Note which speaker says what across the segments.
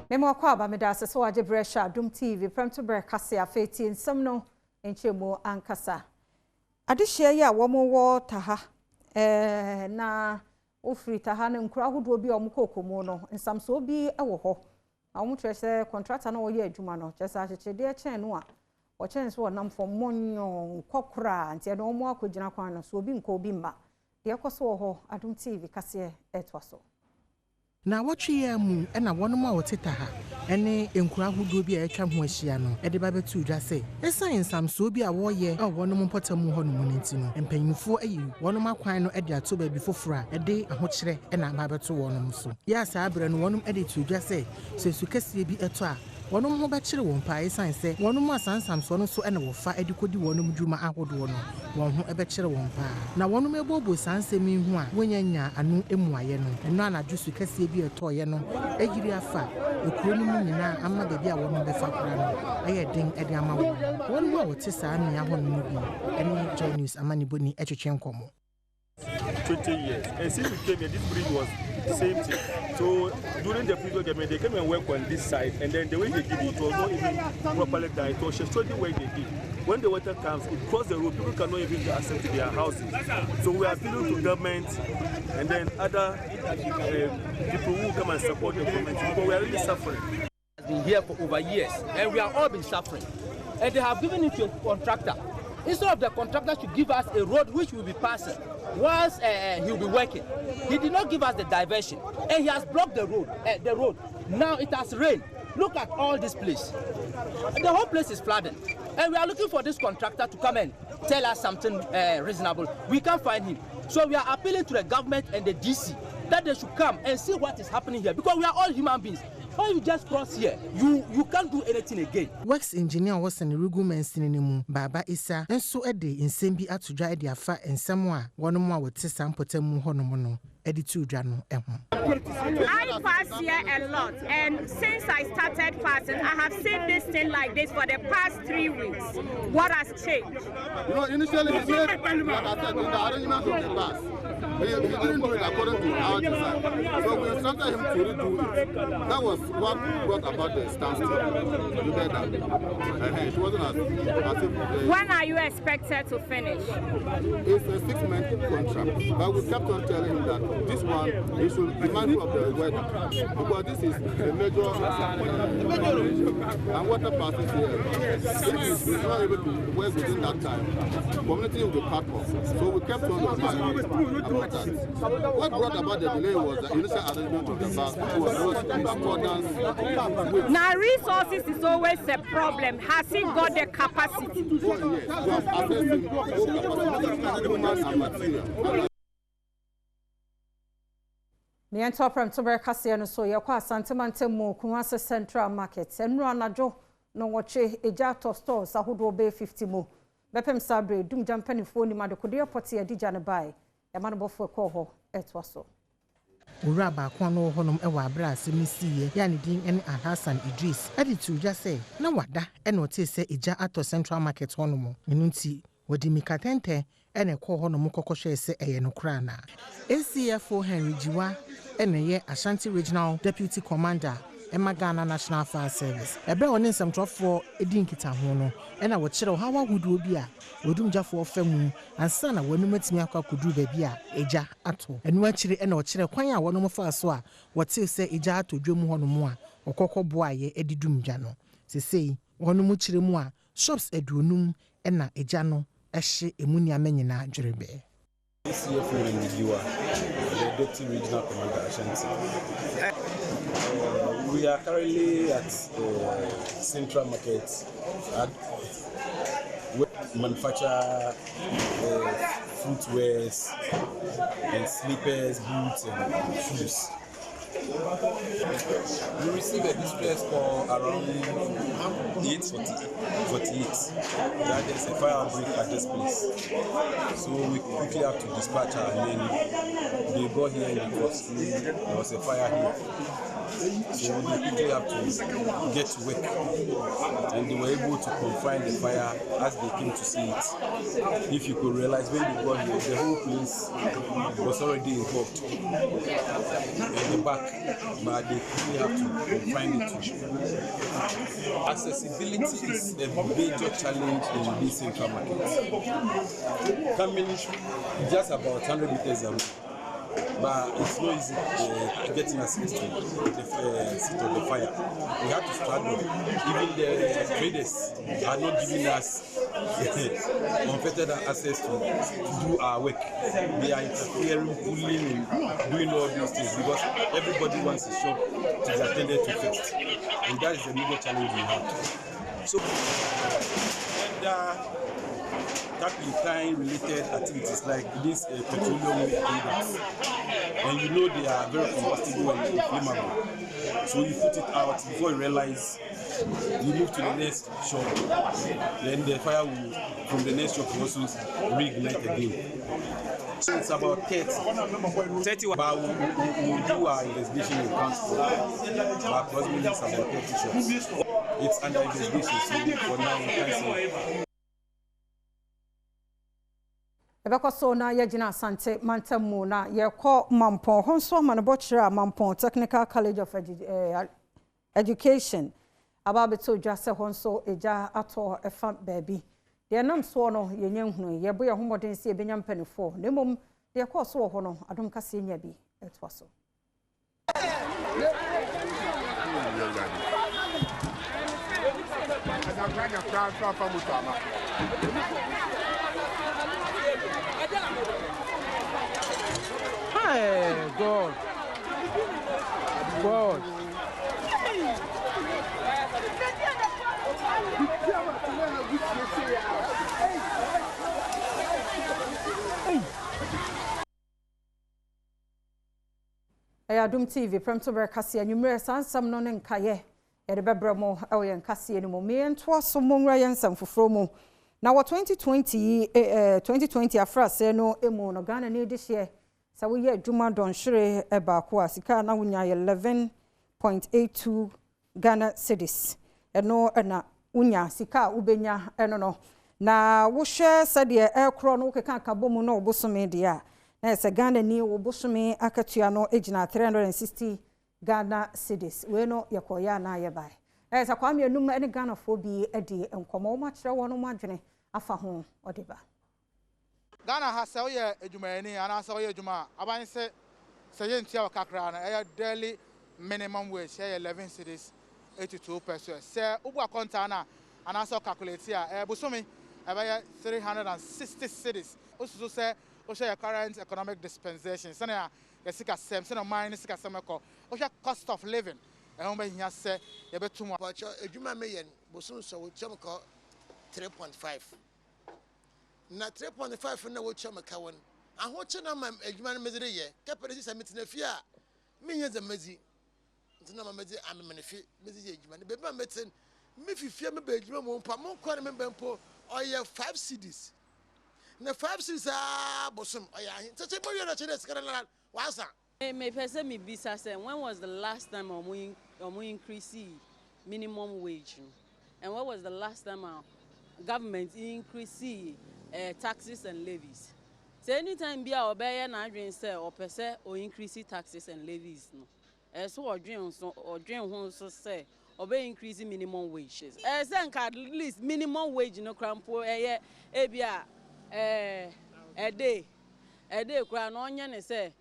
Speaker 1: Memo kwaba medase so waje bresha Adom TV Premotobre Kasee afeti nsem no enchemo ankasa. Adehye ya womo taha na ofri taha na nkura hodo bi omukokomo no nsamso bi ewo ho. Awu trese contractor na oye adwuma no chese achechede e chen no a o chen so nam fo monyo kokora ntia no omo akogina kwan no so obi nko obi mma. De ekoso ho Adom TV Kasee etwaso.
Speaker 2: Na watchi ya mu ena wonoma woteta ha ene enkura hodo bi a etwa ho ahia no ede ba betu dwa se esan samso bi a woye a wonom potamu ho no munenti no empanyimfo ayi wonom akwan no ede ato ba bi foforo a ede ahokyere ena ba beto wonom so ya sa abre no wonom ede tu dwa se sesu kase bi eto a wonom ho bekire won pa esan se wonom asansamso no so ena wofa ede kodi wonom dwuma ahodo no won ho ebekire won pa na wonom ebobo sansemi hu a wonyanya anu emuaye no eno anadwo kase bi etoye no ejiri afa ekuro no mu nyina amma baabi a wonom befa kora no aye den ede ama wonom a wote saa nua ho no bi ene Joy News amani boni etwetwe nkomo
Speaker 3: 20 years. And since we came here, this bridge was the same thing. So during the previous government, they came and worked on this side, and then the way they did it was not even properly done. It was just the way they did. When the water comes, it crosses the road. People cannot even get access to their houses. So we are appealing to government and then other people who come and support the government. Because we are really suffering.
Speaker 4: It's been here for over years, and we are all been suffering. And they have given it to a contractor. Instead of the contractor should give us a road which will be passing once he will be working. He did not give us the diversion, and he has blocked the road. Now it has rained. Look at all this place. The whole place is flooded, and we are looking for this contractor to come and tell us something reasonable. We can't find him. So we are appealing to the government and the DC that they should come and see what is happening here, because we are all human beings. When you just cross here, you can't do anything again.
Speaker 2: Works engineer was an Rugu Mensinemu, Baba Isa, and so a day in Sembi at to dry the affair and somewhere one more with Tessam Potemu Honomono, Editu Jano.
Speaker 5: I pass here a lot, and since I started passing, I have seen this thing like this for the past 3 weeks. What has changed?
Speaker 6: You know, initially, he said, like I said, in the arrangement of the pass. He didn't do it according to our design. So we instructed him to redo it. That was what brought about the standstill. You get that? It wasn't as if...
Speaker 5: When are you expected to finish?
Speaker 6: It's a 6-month contract. But we kept on telling him that this one, he should be mindful of the weather. Because this is a major... and water passes here. If he's not able to work within that time, community will be cut off. So we kept on the mind. What brought about the delay was the initial arrangement of the bus, which was in accordance with...
Speaker 5: Now, resources is always a problem. Has he got the capacity?
Speaker 6: Oh, yes. We have accessing human and material.
Speaker 1: The entire Premotobre Kasee no so yakwa Santimante mu Kumasi Central Market. Enru anajo no wache eja top stores ahodo be 50 mu. Bepem sabre dum jampanifo ni madokode airport ya dija ne bai. Yamanobofo ekoho etwaso.
Speaker 2: Ura ba kwa no honom ewa abra asemisiye ya ne din ene Hassan Idris editu dwa se na wada ene ote se eja ato Central Market honom enunti wodi mikatente ene ko honom kokoshe se eye no kra na ACFO Henry Jiwa ene ye Ashanti Regional Deputy Commander Ghana National Fire Service. Ebe woni nsamtrofo edi nkita ho no ena wo kire hawa hudu bi a odumjafo famu ansa na wonu matimi akwa kudu ba bi a eja ato enu akire ena wo kire kwan a wonu mfa so a wote se eja ato dwom ho no mu a okokọ boaye edidumja no sesei wonu mu kire mu a shops edunum ena eja no ehye emunia manyina dwerebe.
Speaker 7: CFO Nigiwa, the Deputy Regional Commander Ashanti. We are currently at Central Market where we manufacture footwears and slippers, boots and shoes. We received a distress call around 8:48 that there's a fire outbreak at this place. So we quickly have to dispatch our men. They got here and there was a fire here. So they quickly have to get to work. And they were able to confine the fire as they came to see it. If you could realize when they got here, the whole place was already involved in the back, but they quickly have to confine it to. Accessibility is a major challenge in this central market. Coming just about 100 meters away, but it's not easy getting access to the seat of the fire. We have to struggle. Even the traders are not giving us unfettered access to do our work. They are interfering, pulling, and doing all those things because everybody wants a shop to be attended to first. And that is a major challenge we have. So, tackling time-related activities like these petroleum products, and you know they are very combustible and inflammable. So you put it out before you realize you move to the next shop, then the fire will from the next shop will also reignite again. So it's about 30, but we'll do our investigation in council. But possibly it's about 30 shops. It's under investigation, so for now we can't say.
Speaker 1: Ebeko na yegina asante mantamu na yeko mampon honso manabotchira mampon Technical College of Education ababeto dwase honso eja ato efa baby de nam so no yenye hunu yebo ye homoden se ebenya mpanifo nemom de yeko so ho no Adom Kasee nya bi etwa so
Speaker 8: Hey, God. God.
Speaker 1: Adom TV Premotobre Kasee anwumre sansam no ne nkaye yede bebremo ewe nkase ni mo me nto so mo nwra yensam foforo mu na wo 2020 afrase no emu no Ghana ne edihye sa wo ye adwuma donhwere eba ko asika na wonya 11.82 Ghana cedis eno na wonya sika ubenya eno no na wo hwe sade ekro no keka akabomu no obosome de a na se Ghana ni obosome akatua no ejina 360 Ghana cedis we no yekoya na ye bai sa kwame enum ene Ghana fo bi edi enkomo ma kire wono ma dwene afa ho odeba
Speaker 9: Ghana has a year ejumani and I saw juma aban se yentia kakra na daily minimum wage 11 cedis 82 pesos say ubu konta na and I saw calculate here busumi about 360 cedis also say your current economic dispensation say na yesika sem say no mine sika semeko cost of living and home here say you betum
Speaker 10: ejuma meyen busum so wo chemko 3.5 na 3.5 na wo chemka won ahoche na ma ejuma na mezire ye kapere si metina fi a menye za mezi ntina ma mezi amemene mezi ejuma ne be ma metin me fifia me ba ejuma mo mpa mo kwa me bempo oye 5 cedis na 5 cedis bosum oya hin tete mo na chede skara na wasa
Speaker 11: me pese me bisa say when was the last time omo increase minimum wage and what was the last time our government increase taxes and levies so anytime bia obeye na adwen say or pese or increase taxes and levies no so odwen ho so say obey increase minimum wages say at least minimum wage no crampo ebia a day kra no onye ne say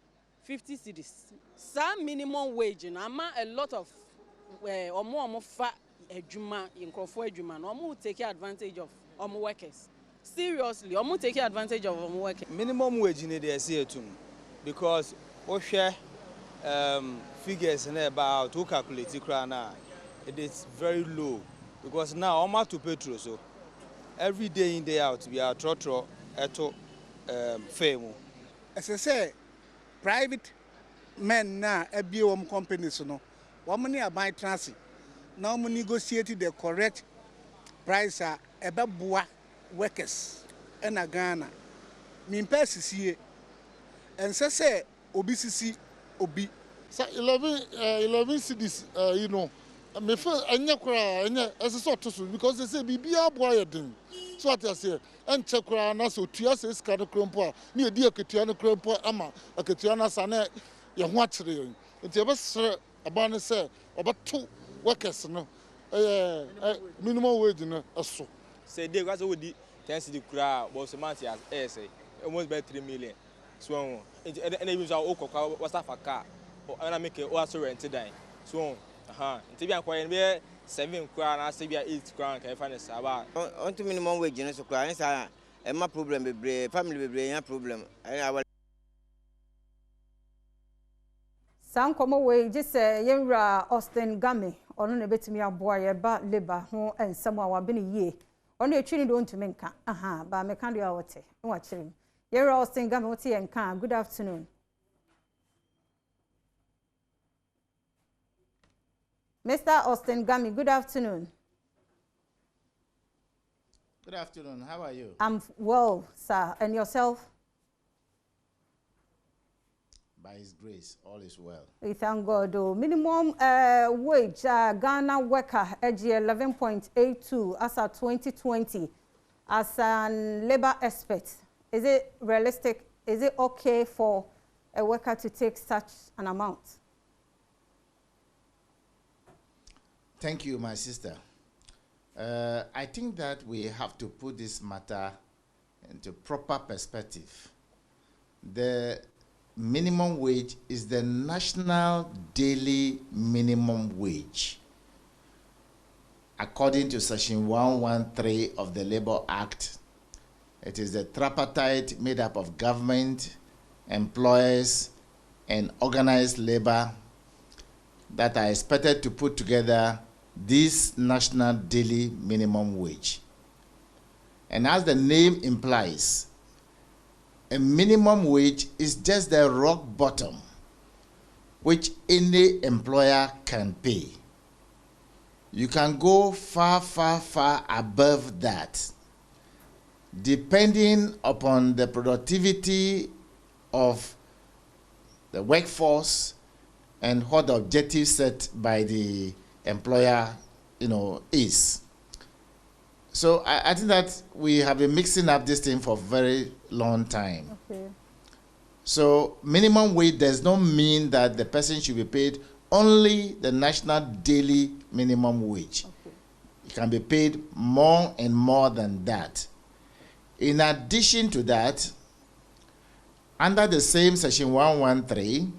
Speaker 11: 50 cedis some minimum wage no ama a lot of omo fa adwuma inkrofo adwuma no omo take advantage of omo workers seriously omo take advantage of omo workers
Speaker 12: minimum wage ni dey say etum because o hwe figures na about to calculate kra na it is very low because now omo to petrol so every day in day out we are trotro eto fame
Speaker 13: as I say private men na ebie wom companies no wom ne aban transit na wom negotiate the correct price ebeboa workers na Ghana min pesisiye en say obi sisi obi
Speaker 6: So 11 cities, you know, me feel anya as a sort of because they say bibia boy din. So what I say, and chekra na so tua se ska no krompo a ne edi aketua no krompo ama aketua na sa na ye ho akere. Nti e be sere aba ne say obeto workers no minimum wage no aso.
Speaker 12: Say dey because we di 10 city kura but so month as say almost by 3 million. So and even so okokwa was for car. And make it also rented down. So, until we acquire 7 crown, I say we are 8 crown. Can I find a about
Speaker 8: on to minimum wage? So, clients are my problem, family, be problem.
Speaker 1: Some come away just say, Yenra Austin Gummy, or no bit me a boy about labor, who and someone have been a year. Only a training don't to make, by mechanical watching. Yenra Austin Gummy, and can. Good afternoon. Mr. Austin Gummy, good afternoon.
Speaker 14: Good afternoon. How are you?
Speaker 1: I'm well, sir. And yourself?
Speaker 14: By His grace, all is well.
Speaker 1: We thank God. Minimum wage, Ghana worker, age 11.82 as of 2020. As a labor expert, is it realistic? Is it okay for a worker to take such an amount?
Speaker 14: Thank you, my sister. I think that we have to put this matter into proper perspective. The minimum wage is the national daily minimum wage. According to Section 113 of the Labour Act, it is the tripartite made up of government, employers, and organized labor that are expected to put together this national daily minimum wage. And as the name implies, a minimum wage is just the rock bottom which any employer can pay. You can go far, far, far above that, depending upon the productivity of the workforce and what the objective set by the employer, is. So I think that we have been mixing up this thing for a very long time.
Speaker 1: Okay.
Speaker 14: So minimum wage does not mean that the person should be paid only the national daily minimum wage.
Speaker 1: Okay.
Speaker 14: It can be paid more and more than that. In addition to that, under the same Section 113,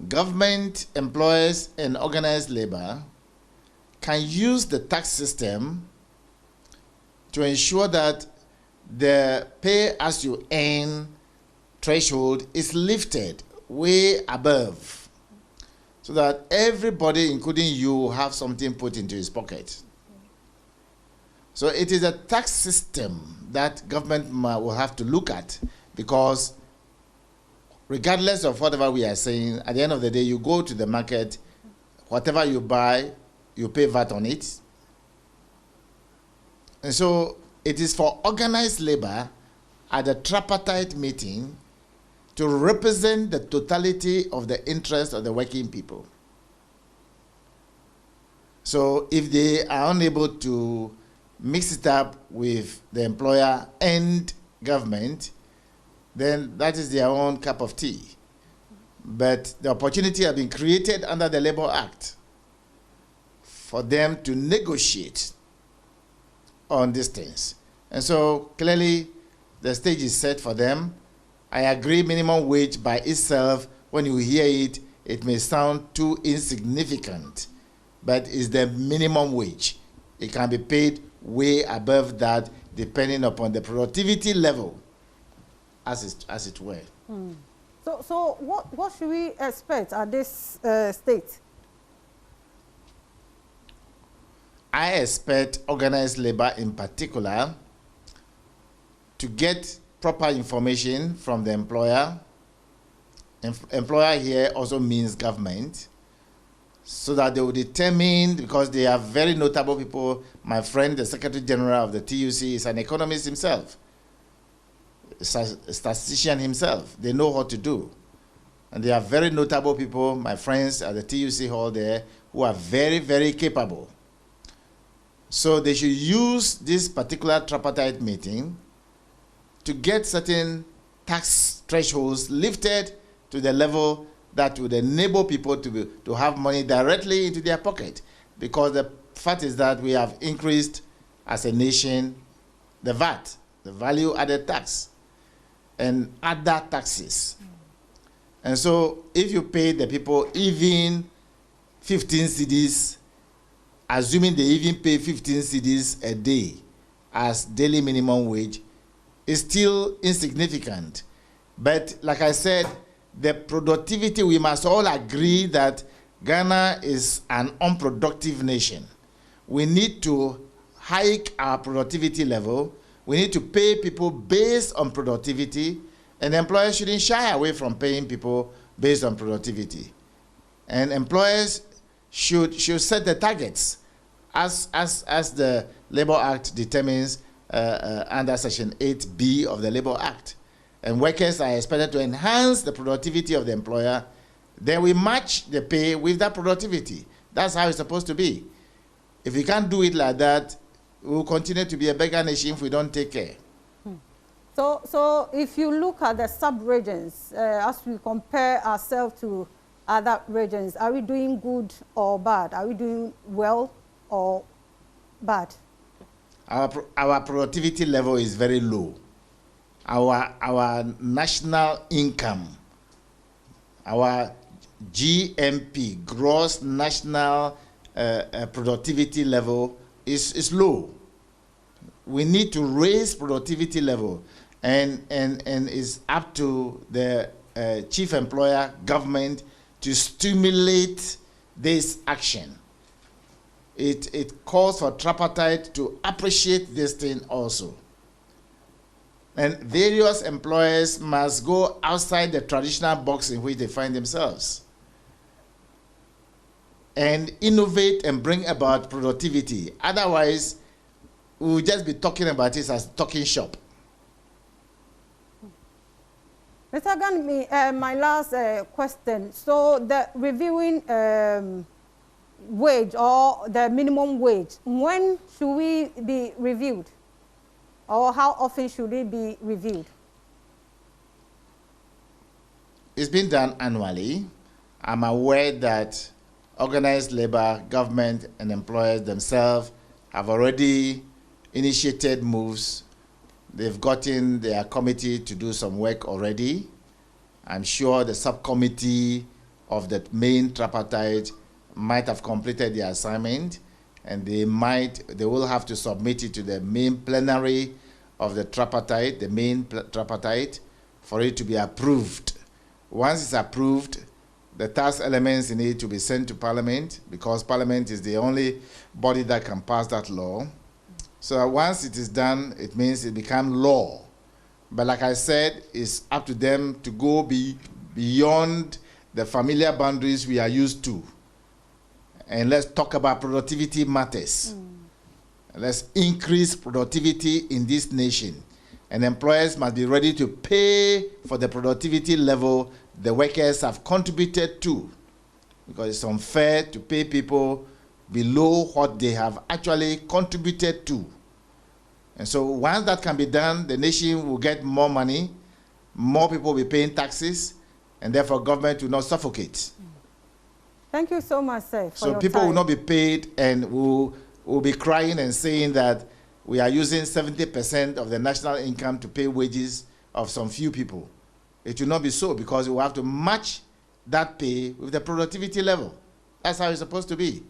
Speaker 14: government, employers, and organized labor can use the tax system to ensure that the pay-as-you-earn threshold is lifted way above, so that everybody, including you, will have something put into his pocket. So it is a tax system that government will have to look at, because regardless of whatever we are saying, at the end of the day, you go to the market, whatever you buy, you pay VAT on it. And so it is for organized labor at the tripartite meeting to represent the totality of the interests of the working people. So if they are unable to mix it up with the employer and government, then that is their own cup of tea. But the opportunity has been created under the Labour Act for them to negotiate on these things. And so clearly the stage is set for them. I agree minimum wage by itself, when you hear it, it may sound too insignificant, but it's the minimum wage. It can be paid way above that depending upon the productivity level, as it were.
Speaker 1: Mm. So what should we expect at this state?
Speaker 14: I expect organized labor in particular to get proper information from the employer. Employer here also means government, so that they will determine, because they are very notable people. My friend, the Secretary General of the TUC, is an economist himself, a statistician himself. They know what to do. And they are very notable people, my friends at the TUC hall there, who are very, very capable. So they should use this particular tripartite meeting to get certain tax thresholds lifted to the level that would enable people to have money directly into their pocket. Because the fact is that we have increased as a nation the VAT, the value added tax, and other taxes. And so if you pay the people even 15 cedis, assuming they even pay 15 cedis a day as daily minimum wage, is still insignificant. But like I said, the productivity, we must all agree that Ghana is an unproductive nation. We need to hike our productivity level. We need to pay people based on productivity, and employers shouldn't shy away from paying people based on productivity. And employers should set the targets as the Labour Act determines under Section 8B of the Labour Act. And workers are expected to enhance the productivity of the employer. Then we match the pay with that productivity. That's how it's supposed to be. If we can't do it like that, we will continue to be a beggar nation if we don't take care.
Speaker 1: So if you look at the sub-regions, as we compare ourselves to other regions, are we doing good or bad? Are we doing well or bad?
Speaker 14: Our productivity level is very low. Our national income, our GNP, gross national productivity level, is low. We need to raise productivity level, and it's up to the chief employer, government, to stimulate this action. It calls for tripartite to appreciate this thing also. And various employers must go outside the traditional box in which they find themselves and innovate and bring about productivity. Otherwise, we will just be talking about it as talking shop.
Speaker 1: Mr. Gani, my last question. So the reviewing wage or the minimum wage, when should we be reviewed? Or how often should it be reviewed?
Speaker 14: It's been done annually. I'm aware that organized labor, government, and employers themselves have already initiated moves. They've gotten their committee to do some work already. I'm sure the subcommittee of the main tripartite might have completed the assignment, and they will have to submit it to the main plenary of the tripartite, the main tripartite, for it to be approved. Once it's approved, the tax elements in it to be sent to Parliament, because Parliament is the only body that can pass that law. So once it is done, it means it becomes law. But like I said, it's up to them to go beyond the familiar boundaries we are used to. And let's talk about productivity matters. Let's increase productivity in this nation. And employers must be ready to pay for the productivity level the workers have contributed to. Because it's unfair to pay people below what they have actually contributed to. And so once that can be done, the nation will get more money, more people will be paying taxes, and therefore government will not suffocate.
Speaker 1: Thank you so much, sir, for
Speaker 14: so
Speaker 1: your
Speaker 14: people
Speaker 1: time.
Speaker 14: will not be paid and will be crying and saying that we are using 70% of the national income to pay wages of some few people. It will not be so, because we will have to match that pay with the productivity level. That's how it's supposed to be.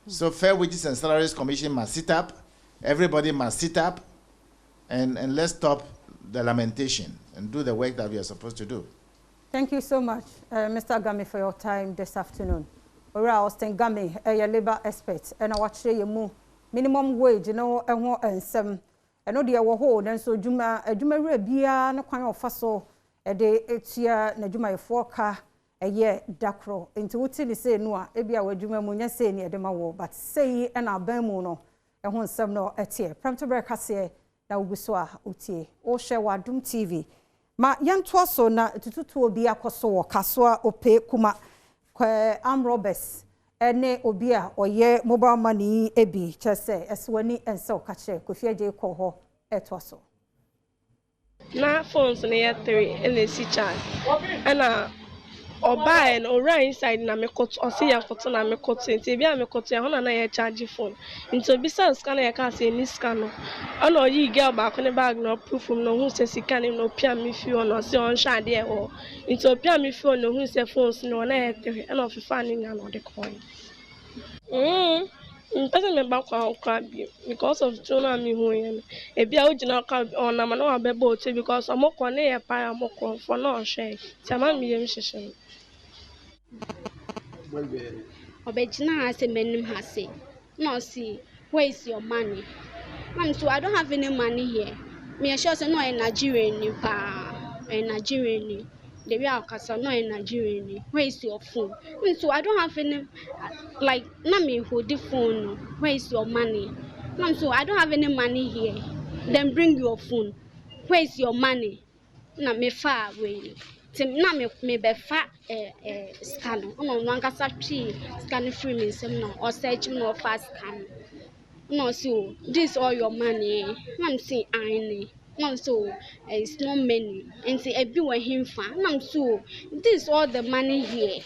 Speaker 14: So Fair Wages and Salaries Commission must sit up, everybody must sit up, and let's stop the lamentation and do the work that we are supposed to do.
Speaker 1: Thank you so much, Mr. Gami, for your time this afternoon. Ora Austin Gami, a labor expert, and I watch you minimum wage, and some, and the whole, and so Juma Rebia, no kind of fossil, a day 8 year, Najuma Forka, a year Dakro, into what they say, no, Ebia, where Juma Munya say near the Mawo, but say, and our Bermuno, and one some no at here. Premotobre Kasee, now Guswa, Uti, or share Adom TV. ma yanto so na tututu obi akoso wo kasoa ope kuma kwa amrobes ene obi a oye mobile money ebi chese eswani ense okache Kofi Agye ko ho eto so
Speaker 15: na phones na ya 3 ene si charge ana oba no right inside na mekoto osi ya foto na mekoto nti bia mekoto ya hona na ya charge phone nti obi sa scan ya ka say ni scan no ana oyi girl ba ko ne bag no proof no hu se scan no pia me fi ono se on sha de ho nti opia me fi ono hu se phones no na ya 3 ana ofifa ni nya no de coin person me back kwa because of chona mi hu yen e bia ojina ka ona ma na wa bebo oche because amoko na ye pa amoko for no hwe chama mi yem hwehwe
Speaker 16: Obejina ase menim hase. No see, where is your money? Mom, so I don't have any money here. Me sure say no in Nigerian pa. In Nigerian. The way I can no in Nigerian. Where is your phone? So I don't have any like na me hold the phone. Where is your money? Mom, so I don't have any money here. Then bring your phone. Where is your money? Na me far away. Na me be fa scan no no ankasa twi scan free me nsem no or search no fa scan no so this all your money na say ine no so it's not many and say ebi we him fa na so this all the money here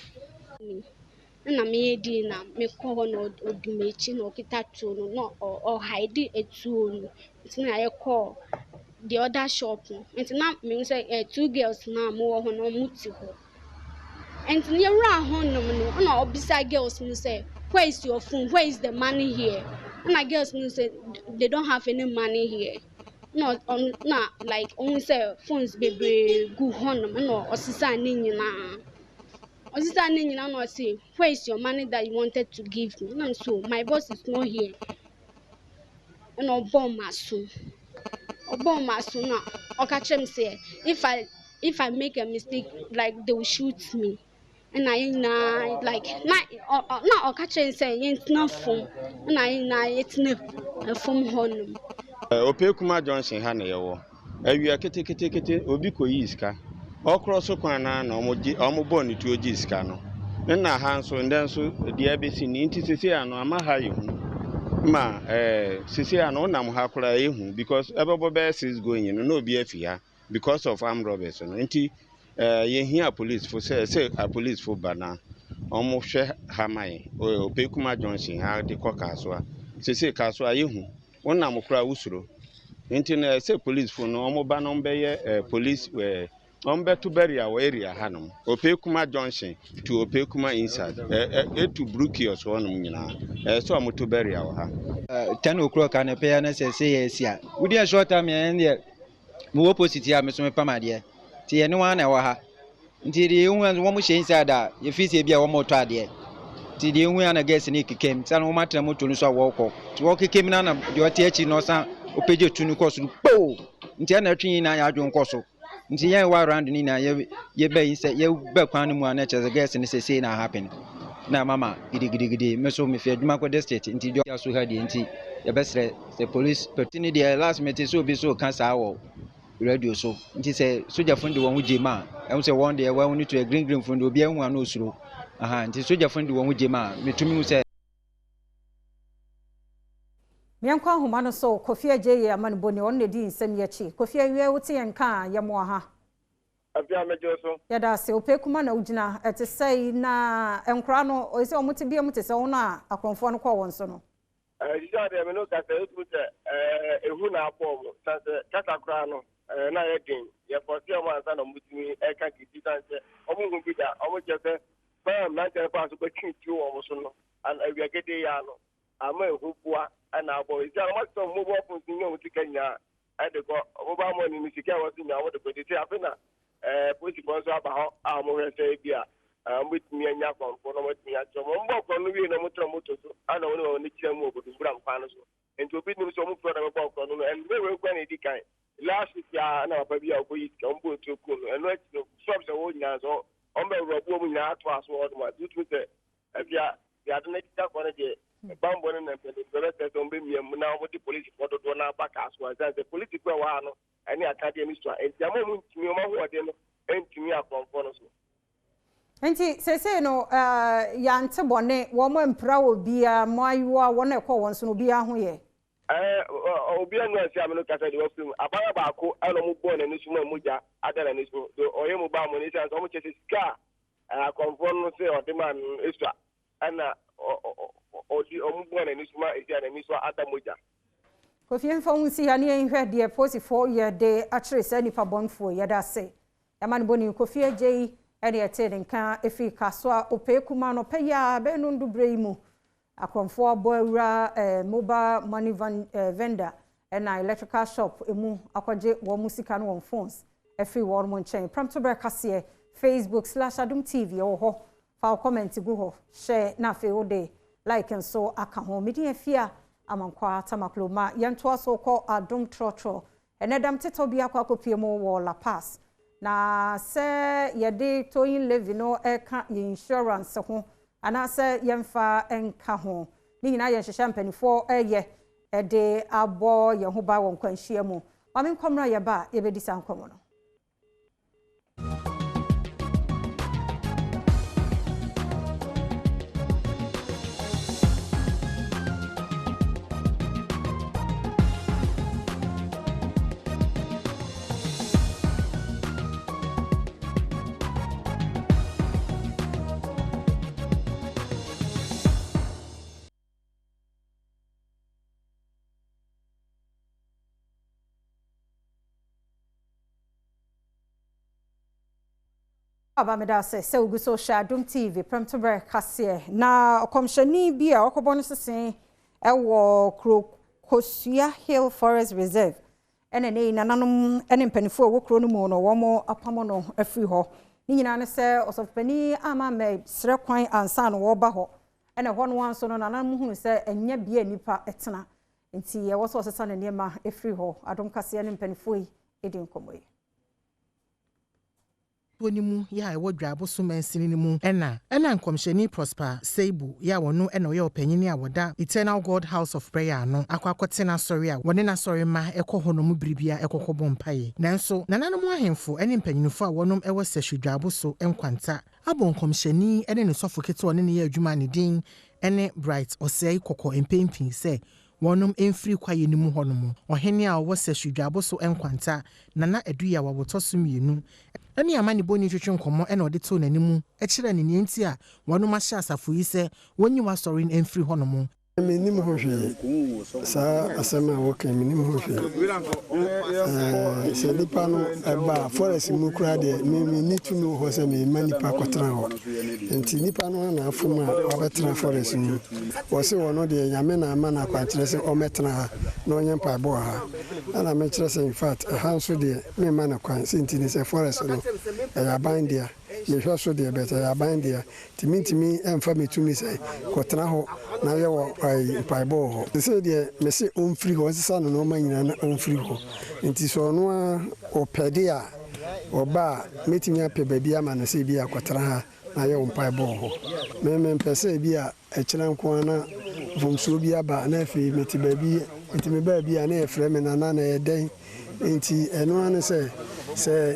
Speaker 16: na me di na me ko ho no odumechi no kita tuo no no or hide etuo no tina ye call the other shop nti na me say 2 girls na mo ho no muti ho and near home no beside girls no say where is your phone, where is the money here? And I girls no say they don't have any money here. No on na like only say phones baby go home no osisa ni nyina no say where is your money that you wanted to give me? No so my boss is not here. No bomb maso na okachem say if I make a mistake like they will shoot me. And I like na okachem say it's not from and I it's not from home.
Speaker 17: Ope kuma Johnson ha na yewo awia kete obi ko yiska okro so kwan na omo ni tu oji iska no na ha nso ndenso dia besi ni nti sese ano ama ha yehu ma sese ano nam ha kura yehu because ebebo be is going no obi afia because of armed robbers no nti ye hia police for say a police for bana omo hwe ha mai Ope kuma Johnson ha de koka so a sese ka so yehu wonam kura usuro nti na say police for no omo ba no be police ombe to bury our area hanom Ope kuma Junction to Ope kuma inside to Brookios honum nyina so am to bury our ha
Speaker 18: 10 o'clock and pay na say yes ya we dey short time and there mo opposite ya me so me pama de ti ye ne wa na wa ha nti de hu wo mo she inside da ye fi se bia wo mo to ade ti de hu na gas ni kekem san wo matra moto no so wo kɔ ti wo kekem na na de o te achi no san opeje tunu kɔ so po nti na atwi na ya adwon kɔ so nti ye wa around ni na ye be yin se ye be kwan no mu na che gas ni se na happen na mama gidi me so me fi adwuma kɔ district nti do so ha de nti ye be sre the police pertini the last meeting so be so kan sa wo radio so nti se soja fundi won hu jema e say one day we want to a green fundi obi hu an osuro aha nti soja fundi won hu jema metumi hu se
Speaker 1: Miankwa homa no so Kofi Agye ye amane boni on ne di nsem ye chi Kofi awie wote ye nka ye mo ha
Speaker 19: afia mejo so
Speaker 1: ya da se Ope kuma na ugina ete sei na enkra no o se omuti bia mute se wona akonfo no kwa won so no
Speaker 19: jija de me no ka se otu ehu na abom sanse kaka kra no na ye din ye fosi o mansa na mutimi e ka kiti sanse omu hu bi da omu je se ba na je pa so ko twitwi o so no an awia gede ya no ama ehu bua ana abo ija ma so mo bo fun sin yo tikanya ade ko mo ba mo ni mi sika wo sin ya wo de ko ti afina polisi ko so aba ho a mo hwese bia mo timi anya konfo no mo timi acho mo mbo ko no wi no mo tra moto so ana wo ni kire mo obodo bura mpa no so enti obi ni so mo pro na mo ko no en we kwa na di kan last ya na papa bia ko yi ka mbo to ko no eno achi no shop se wo nya so o mbe robo mo nya ato aso wo ma du tu se bia ya de na kita ko na je bambo na pele bele se so mbe miem na mo di police ko do na ba ka aso as the police ko wa no ani academy so and the moment to me who dem and to me akronfo so
Speaker 1: enti sese no ya nte bone wo mo mpra obi a mo ayu a wo na ekọ won so no obi a ho ye
Speaker 19: obi anu asi ameno kasa de wofim abara ba ko eno mo bo na nisu mo moja adara nisu do oye mo ba mo ni san so mo chese ska akronfo no se odema extra ana odi omo bo na nisu ma esi na nisu adamoja
Speaker 1: Kofi mfa unsi ya ni hwe de posi 4 year de akire se nipa bonfo ye da se yamani boni Kofi agei ene ete nka efi kaso a opekuma no peya be no ndubre mu akromfo aboura mobile money vendor na electrical shop emu akwaje wo musika no on phones efi wo mo nchen Premotobre Kasee Facebook/Adom TV ho fa comment gu ho share na fe ode like nso aka ho medi afia amankwa tamakloma yanto aso ko Adom trotro enedam tetobia kwa kopie mo wo La Paz na se yede toyin levy no eka insurance ho ana se yemfa enka ho ni nyina ye hyehyɛ mpanifo eye ede abo ye ho ba won kwanhia mu mame nkomra ye ba ye bedi sankomo no Abameda se uguso Adom TV Premotobre Kasee na okomshani bi a okobo no sesen ewo Krokosua Hill Forest Reserve ene nei nananom ene mpanifo wo kro no mu no wo mo apamo no afri ho ni nyina ne se osofpani ama me sre kwan ansa no wo ba ho ene ho no anso no nananom hunu se enya bia nipa etena nti ye wo so sesa ne niema afri ho Adom Kasee ne mpanifo yi edin komoyi
Speaker 2: wonimu ya ewo dwabo so mansini ni mu ena nkomhyeni Prosper Seibu ya wono ena oye opanyini a woda Eternal God House of Prayer no akwakotena sori a wone na sori ma ekoho no mu biribia ekokobɔ mpaye nanso nananom ahemfo ene mpanyinfo a wonom ewo sehwedwabo so enkwanta abo nkomhyeni ene ne sofo kete one ne ya adwuma ne din ene Bright Osei Kokɔ empempin se wonom emfiri kwaye ni mu honom ohene a wo sehwedwabo so enkwanta nana eduya wabotoso mienu eni amani boni twetwe nkomo ena ode to nanimu e kire ne nienti a wonom ahye asafo yi se wonyi wa sorry emfiri honom
Speaker 20: minim ho hwe sa asema wo kan minim ho hwe se nipa no eba forest mu kura de me need to know ho se me manipa kwatra ho enti nipa no na afuma obetra forest mu wo se wono de nyame na ama na kwankyere se o metra ha na onye mpa bo ha ana me kire se in fact hanso de me ma na kwan se enti ni se forest no ya bandia me hwa so de beta ya bandia timi emfa metumi se kwatra ho na ye wo paibo ho se de me se on free ho se sanu no manyina na on free ho nti so no a opede a oba metimi ape baby ama na se bi akwatra ha na ye on paibo ho me pese bi a ekira nko na vomso bi aba na afi meti baby metimi baby a na e frɛ me na na ye den nti eno ane se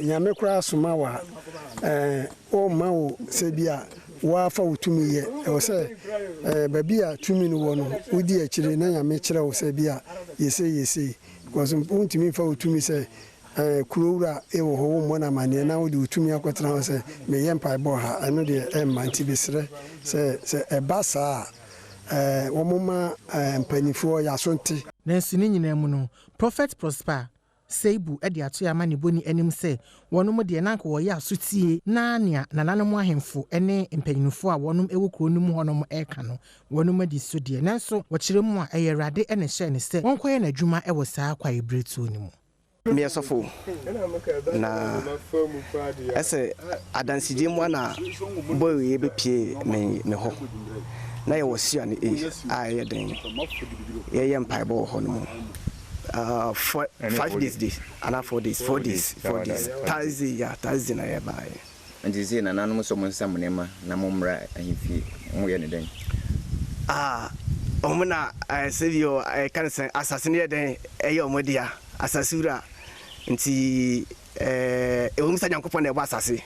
Speaker 20: nyame kura asoma wa o ma o se bi a wa fa utumi ye o se baby a tumi no wo no odi akire na nyame kire o se bi a yese because untimi fa utumi se kurowura e wo ho mo na mane na odi utumi akwetena o se me ye mpa bo ha eno de manti bisre se ebasa wo moma mpanifo ya sonti
Speaker 2: na nsini nyina mu no Prophet Prosper Seibu edi ato ya mani boni enim se wonom de na nko ye asotie na ania nananom ahemfo ene mpanyinfo a wonom ewo kro no mu honom eka no wonom di so de nanso wo kire mu a eyerade ene hye ne se wonkoye na adwuma ewo saa kwa ebretu ni mu
Speaker 21: me sofo na ese adansije mu na boy ye be pie me ho na ye wo sia ne a ye den ye mpaibo ho no mu 5 days and 4 days Thursday na ya bai
Speaker 22: ntizi na nanu so mo nsam nema na mo mra ahimfi mo ye ne den
Speaker 21: omuna sevio kan sen assassin ye den eyo modia asasura nti ehum sa nyankopon na ebo asase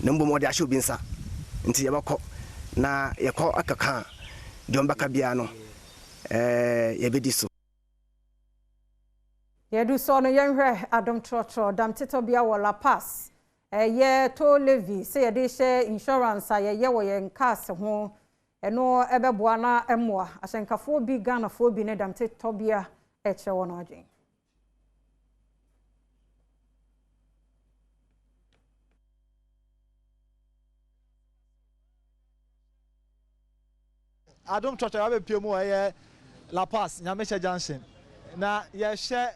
Speaker 21: na mbom ode ahye obi nsa nti yebakọ na yekọ akaka Jombaka bia no yebedi so
Speaker 1: yedu so no yenhwe Adom trotro dam tito bia wo La Paz ye to levy say ye de share insurance ye wo ye cars ho eno ebeboa na emoa asenkafo bi Ghana fo bi ne dam tito bia eche wo no adwen
Speaker 3: Adom trotro abe piemu ye La Paz Nyamesha Junction na ye share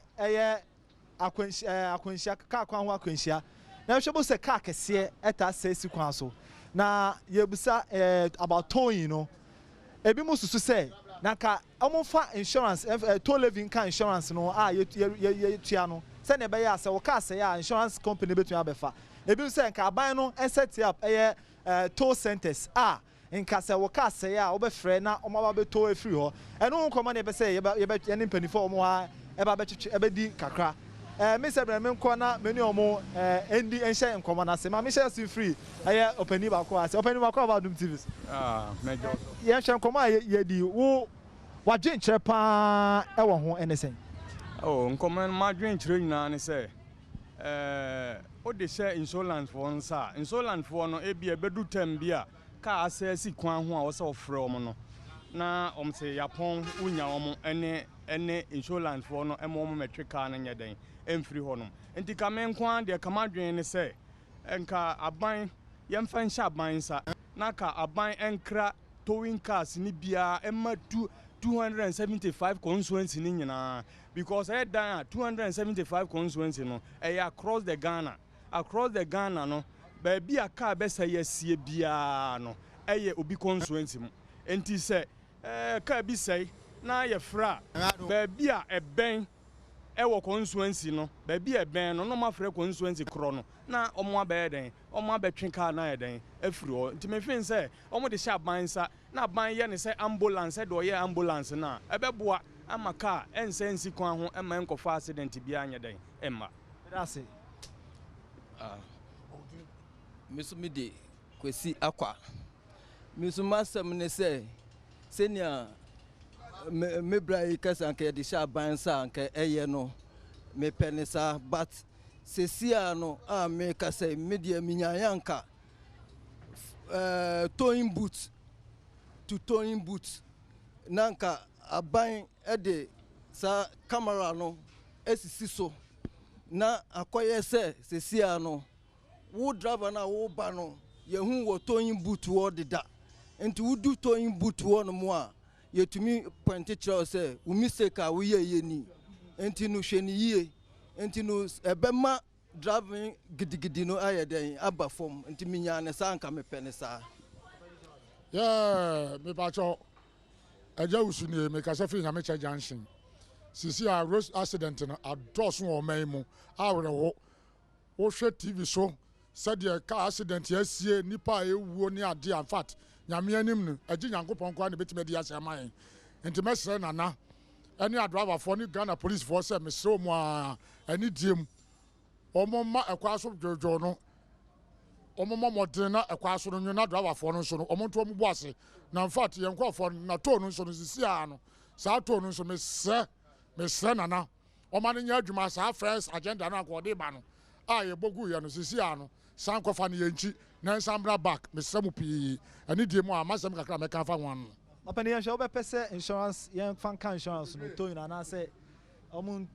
Speaker 3: akwansia ka kwan ho akwansia na hwebo se ka kese eta sesi kwan so na yebusa about towing no ebi mususu se na ka omofa insurance toll living car insurance no ye tua no se ne be ya se wo ka se ya insurance company betu abefa ebi se nka aban no set up toll centers nka se wo ka se ya obefre na omaba be toll efiri ho eno nkoma na be se ye ne mpanifo omo ha eba betwetwe ebedi kakra Mr. Bremen kona many omo endi enhye nkoma na se ma me share sin free openi ba ko ase openi ba ko about Adom TV
Speaker 4: major
Speaker 3: ye hye nkoma ye di wo wadwen kire pa ewo ho enesen
Speaker 4: nkoma ma dwen kire nyina ne se o de share insurance for nsa insurance for no ebi ebedu tem bia ka asesi kwan ho a wo se ofre omo no na se yapon unya omo ene insurance for no emo metric car na nyeden emfiri honom enti ka men kwan de kama dwen ne se enka aban yemfa nhya aban sa na ka aban enkra towing cars ni bia emma 275 constituency ni nyina because dan 275 constituency no across the Ghana no ba bia car be say yesie bia no obi constituency mu enti se ka bi say na ye fra ba bia eben ewo constituency no ba bia eben no ma fra constituency kro no na omo abaye den omo abetwe car na ye den afiri ho nti me fin say omo de sha ban sa na ban ye ne say ambulance do ye ambulance na ebeboa ama car ensensi kwan ho ema enkofa accident bia anya den emma
Speaker 3: that's it
Speaker 23: Miss Midday kwesi akwa Miss Masem ne say senior me brai kasa nke de sha ban sa nke eye no me penisa but sesia no me kasa media minyanka towing boot to towing boot nanka aban de sa camera no esisi so na akoye se sesia no wo driver na wo ba no ye hu wo towing boot wo deda enti wo du towing boot wo no mo a yetumi point chiro se wo mistake a wo ye ni enti no hwe ni yie enti no ebema driving gidigidi no ayeden aba form enti minya ne sa nka me pene sa
Speaker 24: me pacho eja usuni me ka se fi Nyamesha Junction sisi a road accident no adoso o man mu awre wo hwe TV so said the car accident yesie nipa ewuo ni ade in fact nyame anim no agi nyankopon kwa ne betime de aseman enti mesre nana any driver for ni Ghana police force me so mo ani diem omoma ekwaso jojo no omoma modern na ekwaso no na driver for no so no omonto ombo ase na in fact yenkwa for na to no so no sisi ano sa to no so mesre nana omane nya adwuma sa first agenda na akode ba no ye bogu ye no sisi ano san kofa ne yenchi na nsambra back mesemu pi ani die mu amasem kakra me kan fa wan
Speaker 3: opani yan show be pese insurance yan fan kan insurance no to na say omun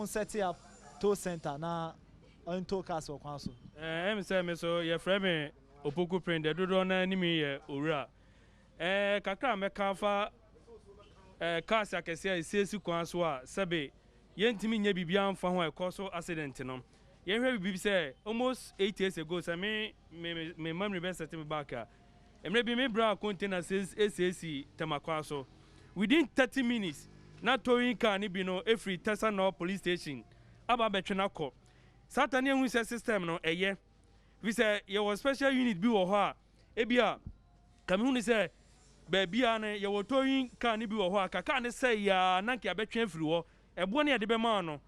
Speaker 3: set up toll center na on toll cars o kwan so
Speaker 4: em say me so ye frame opoku print de dodo na ni mi ye owura kakra me kan fa cars akese esi kwan so a sebe yentimi nya bibia mfa ho ekoso accident no yen hwe bibi say almost 8 years ago say me memory be set me back emre bi me bra container says SAC tamakwa so within 30 minutes na towing car ni bi no every Tesano police station aba betwe na ko Saturday hu say system no we say ye was special unit bi wo ho a ebia kame hu ni say ba bia na ye wo towing car ni bi wo ho a kaka ne say ya na nke abetwe afiri wo ebo ne ye de be ma no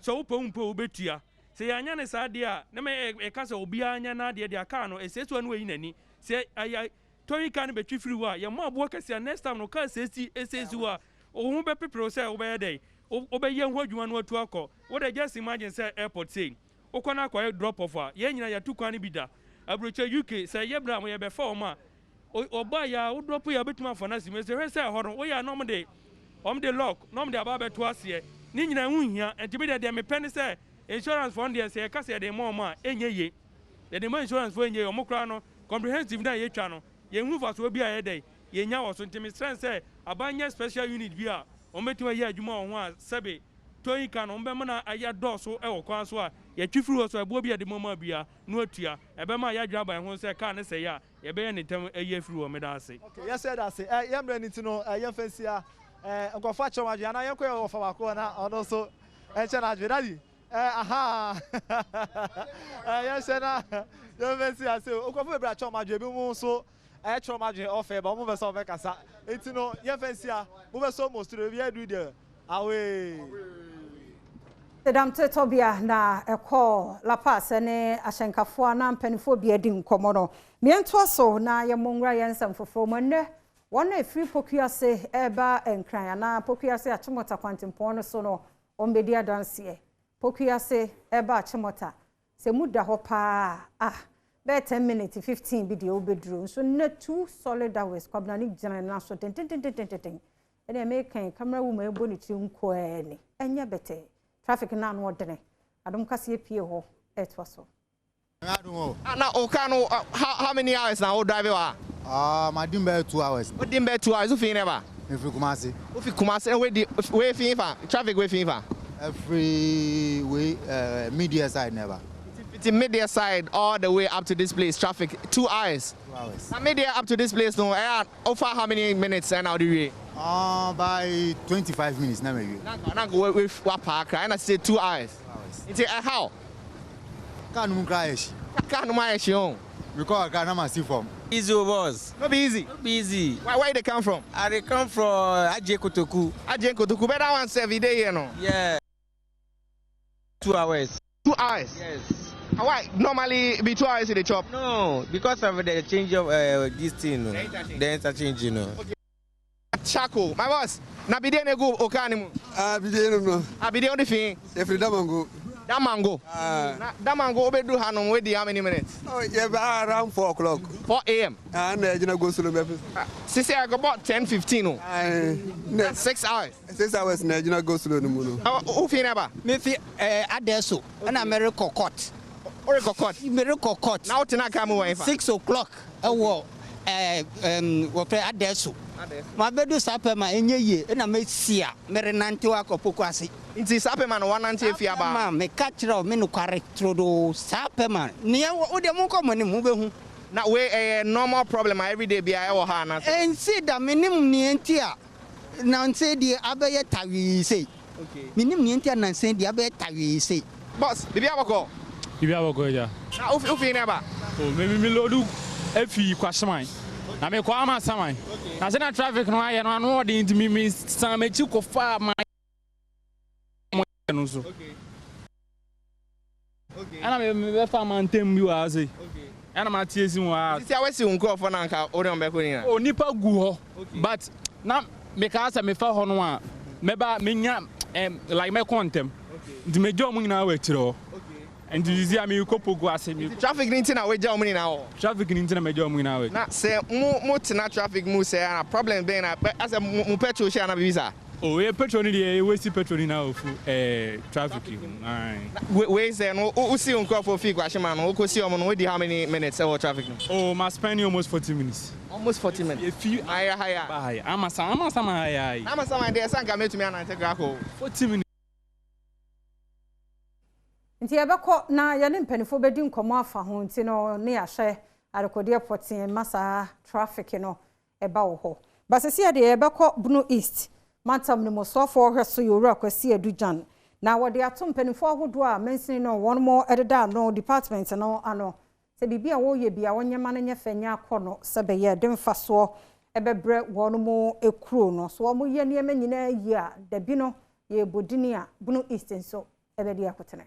Speaker 5: so upompo ubetia se anya ne sadia na me kasa obi anya na de aka no esesu anu nani se aya toyi kan be twifiri wa ye mo abo kase next time no ka sesi esesu wa ohun be pepero se obe dey obe ye ho adwuma no atu akọ wo dey just imagine say airport say okona akọ drop off a ye nyina ya tu kwan bi da abroche UK say ye bra mo ye be fa o ma oba ya wo drop ya betuma for na sime se say ho no wo ya no mo de lock no mo de aba beto ase ni nyina hu hia enti be de me pen say insurance fund dey say ka say de mo ma enye ye de mo insurance for enye o mo kra no comprehensive na ye twa no ye hu fa so bi a ye dey ye nya wo so enti me strength say abanye special unit bi a o metuma ye adwuma o ho a sebe toyi kan o be na aya doso e wo kwan so a ye twifiri wo so ebo bi a de mo ma bia no atua e be ma ya dwa ban ho say ka ne say ya ye be ye ne tem eye firi wo me da ase
Speaker 3: okay yes said ase ye mra ni ti no ye fansia nkofo choma dua na ye ko wo fa ba ko na ono so che na dwe dadi aha yes na ye fansia se nkofo be bra choma dua bi mu so choma dua ofe ba mu be so be kasa enti no ye fansia mu be so most we do there away
Speaker 1: Sedam Tetobia na eko La Paz ne ahyenkafo na mpanifo bia di nkomo no miento so na ye mongra yensam fofo monne wona free pokuase eba enkran na pokuase achimota kwantempo no so no ombedi adanse pokuase eba achimota se muda ho pa be 10 minutes 15 bi de obedru so na 2 solid hours kwabna ni gina na so ten ene me kan camera woman ebo ni chi nko ene enya bete traffic na no odene Adom Kasee pie ho etwaso
Speaker 7: na okano how many hours now drive wa
Speaker 9: my dimbe 2 hours
Speaker 7: what dimbe 2 hours you fin never
Speaker 9: if you Kumasi
Speaker 7: we fin fa traffic we fin fa
Speaker 9: every way media side never
Speaker 7: it's Midday side all the way up to this place traffic 2 hours now Midday up to this place no offer how many minutes and how do we
Speaker 9: by 25 minutes na maybe
Speaker 7: na go we park and I say 2 hours it's how
Speaker 9: can mu crash
Speaker 7: can my on
Speaker 9: because can na see from
Speaker 21: easy boss
Speaker 7: no be easy where they come from
Speaker 21: they come from Aje Kotoku
Speaker 7: but that one every day here no
Speaker 21: yeah 2 hours
Speaker 7: yes and why normally be 2 hours in the chop
Speaker 21: no because of the change of this thing the interchange you know okay.
Speaker 7: Chako my boss na bide ne go okanimu
Speaker 9: bide no
Speaker 7: bide on the fin
Speaker 9: every damango
Speaker 7: that mango obedu hanom we how many minutes
Speaker 9: yeah around 4 o'clock
Speaker 7: 4 a.m.
Speaker 9: and you go solo me
Speaker 7: since I go about 10:15 6 hours
Speaker 9: 6 hours na you go solo no no
Speaker 7: who fin eba
Speaker 21: me fi adeso na America court
Speaker 7: now tina come we
Speaker 21: 6 o'clock ewo what adeso ma bedu sapema enyeye na mesia merenante akopoko ase
Speaker 7: nti sapema no wanante afia ba
Speaker 21: ma me catchro me no kware trodo sapema ne wo de mo komo ne mo behu
Speaker 7: na we normal problem every day bia e wo ha na
Speaker 21: ensi da minim ne enti a na nse di abeye tawi sei okay minim ne enti a na nse di abeye tawi sei
Speaker 7: boss bibia bako
Speaker 10: ja
Speaker 7: na ofi ne ba
Speaker 10: o me lodu afi kwasman na me kwa ama saman na se na traffic no aye no anu odi ntimi mi san me chi ko fa ma no so okay ana me be fa man tem bi wa say okay ana ma tie si wa
Speaker 7: ti awesi unko fo na nka ori on be ko ni na
Speaker 10: o nipa gu ho but na me ka asa me fa ho no a me ba me nya like me contem ndi me jo mu nyina wa tiro and this is me kopogo asemi
Speaker 7: traffic ni ntina we ja mu ni na ho
Speaker 10: traffic ni ntina me ja mu na we
Speaker 7: na se mu tina traffic mu se na problem be na as mu petrol share na visa
Speaker 10: oh yeah petrol ni dey we see petrol ni na ofu traffic
Speaker 7: we say no u see unko for fi kwashima no ko see omo no we dey how many minutes or traffic no
Speaker 10: oh my spend almost 40 minutes
Speaker 7: if you higher
Speaker 10: ama sama
Speaker 7: dey sanka metumi anante grako
Speaker 10: 40 minutes
Speaker 1: nti ebeko na ya ne mpanifo bedi nkomo afa ho nti no ne ahye arekode potin masa traffic no eba wo ho basesi ade ebeko Bunu East matam ne mosofo hweso yoro akwasi adujan na wode ato mpanifo ahodo a mensin no one more ededa no department no ano se bibia wo ye bia wonyema no nyefanya akono se be ye de mfaso ebebre wono mo ekuro no so wo ye niema nyina yi a da bi no ye bodini a Bunu East nso ebedi akotene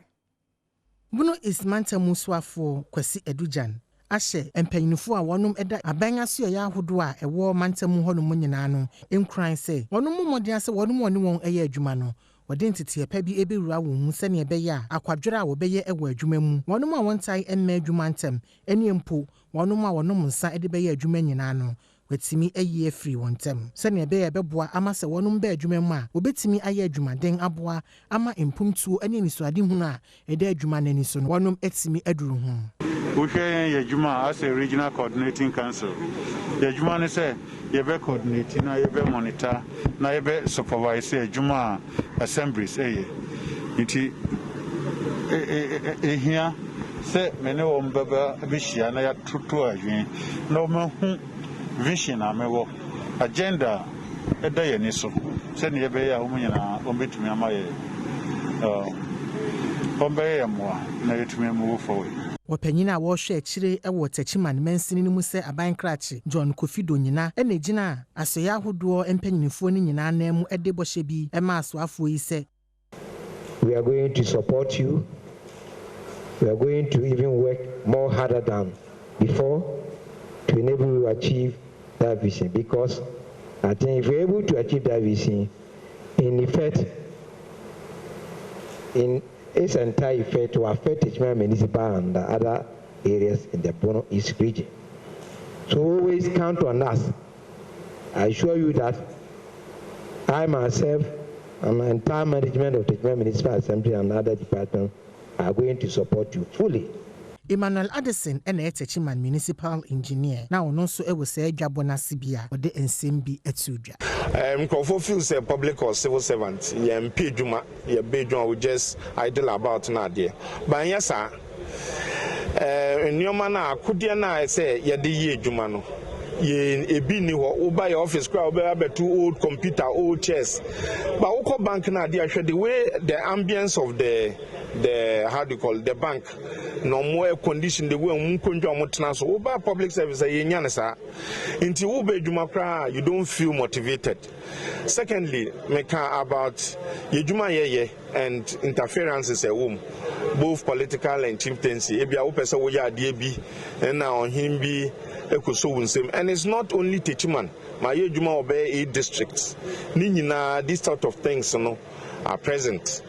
Speaker 2: Buno is manta musuafo kwasi edujan ahye empanyinfo a wonom eda aban aso ya ahodo a ewo manta mu honom nyina no enkran se wonom mmodi ase wonom woni won eye adwuma no wode ntete pa bi ebewura won mu se ne ebe a akwadwere a wobeye ewo adwuma mu wonom a wontai emma adwuma ntem eni empo wonom a wonom nsa ede beye adwuma nyina no wetimi ayi afri wontem se ne ebe beboa ama se wonom ba adwuma mu a obetimi aye adwuma den aboa ama empumtuo ene nisuade hu a ede adwuma nani so no wonom etimi aduru hu
Speaker 6: Ushe Yajuma as a regional coordinating council. Yajuma say yebe coordinating na yebe monitor na yebe supervise Yajuma assemblies Iti here say many wombaba bishia na ya tutu ajin no me vision amewo agenda eda ye ni so se ne yebe ya umunyina ombetumi amaye ombe ya moa na yetumi move forward.
Speaker 2: Wapanyina wo hwe akire ewo tachiman mansini ni mu se aban krache John Kofido nyina ene gina asoya ahodo empanyinfo ni nyina na mu ede bohye bi ema asoafo yi se
Speaker 11: we are going to support you. We are going to even work more harder than before to enable you to achieve that vision, because I think if we're able to achieve that vision, in effect, in its entire effect to affect Ejima municipal and other areas in the Bono East region. So always count on us. I assure you that I myself and the entire management of the Ejima Municipal Assembly and other departments are going to support you fully.
Speaker 2: Emmanuel Addison and Tachiman municipal engineer now ono so e was say dwabona sibia ode ensem bi atudwa
Speaker 12: Mkrofo feels a public or civil servant ye mp dwuma ye be dwuma we just idle about na there but yes sir nyoma na akode na say ye de ye dwuma no ye ebi ni ho wo buy office crowd be abetu old computer old chairs but wo bank na there hwe the way the ambience of the how do you call the bank no more condition the way unkonjwa mutena so wo buy public service ye nya ne sa nti wo be dwuma kra you don't feel motivated. Secondly, make about ye dwuma ye and interferences a womb both political and chieftaincy ebia wo pese wo ya ade bi na on him bi and it's not only Techiman, my Juma obey 8 districts. Nina, these sort of things are present.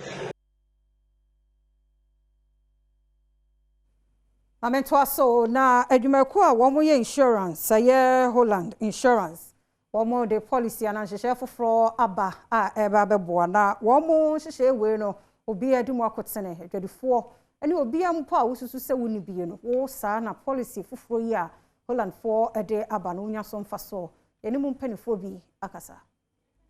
Speaker 1: Amentwaso na edwumaku a wo ye insurance aye Holland insurance wo mo de policy ana nhyehyɛ foforo aba a eba beboa na wo mo nhyehyɛ we no obi adumu akotene adwadifo ene obi ampo a wosusu se woni bie no wo saa na policy foforo yi a Holland for ede aba no nya so mfaso ene mu mpanifo bi akasa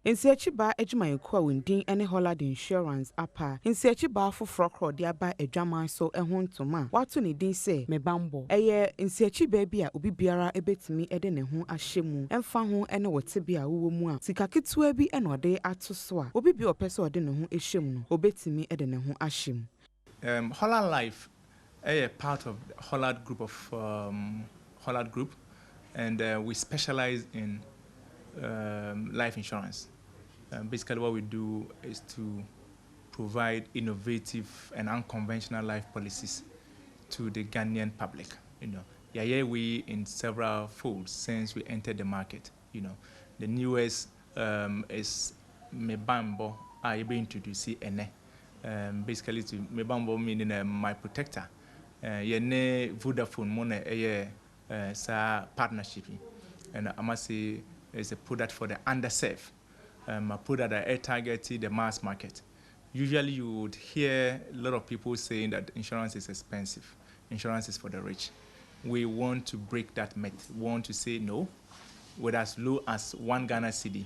Speaker 13: Nsiachiba Ejumayeku a windin ene Holland insurance apa Nsiachiba foforo kro de aba adwaman so ehun ntoma wato ne din se mebambo eye Nsiachiba bi a obi biara ebetimi ede ne ho ahyemu emfa ho ene wote bi a wo mu a sikaketua bi ene ode ato so a obi bi opese ode ne ho ehyem no obetimi ede ne ho ahyem.
Speaker 25: Holland Life a part of the Holland group of Holland Group, and we specialize in life insurance. Basically, what we do is to provide innovative and unconventional life policies to the Ghanaian public. Yeah, we in several folds since we entered the market. The newest is Mebambo. I be introduced Ene. Basically, to Mebambo meaning my protector. Yene Vodafone money sa partnership, and I must say it's a product for the underserved, a product that targets the mass market. Usually you would hear a lot of people saying that insurance is expensive, insurance is for the rich. We want to break that myth. We want to say no, with as low as 1 Ghana cedi,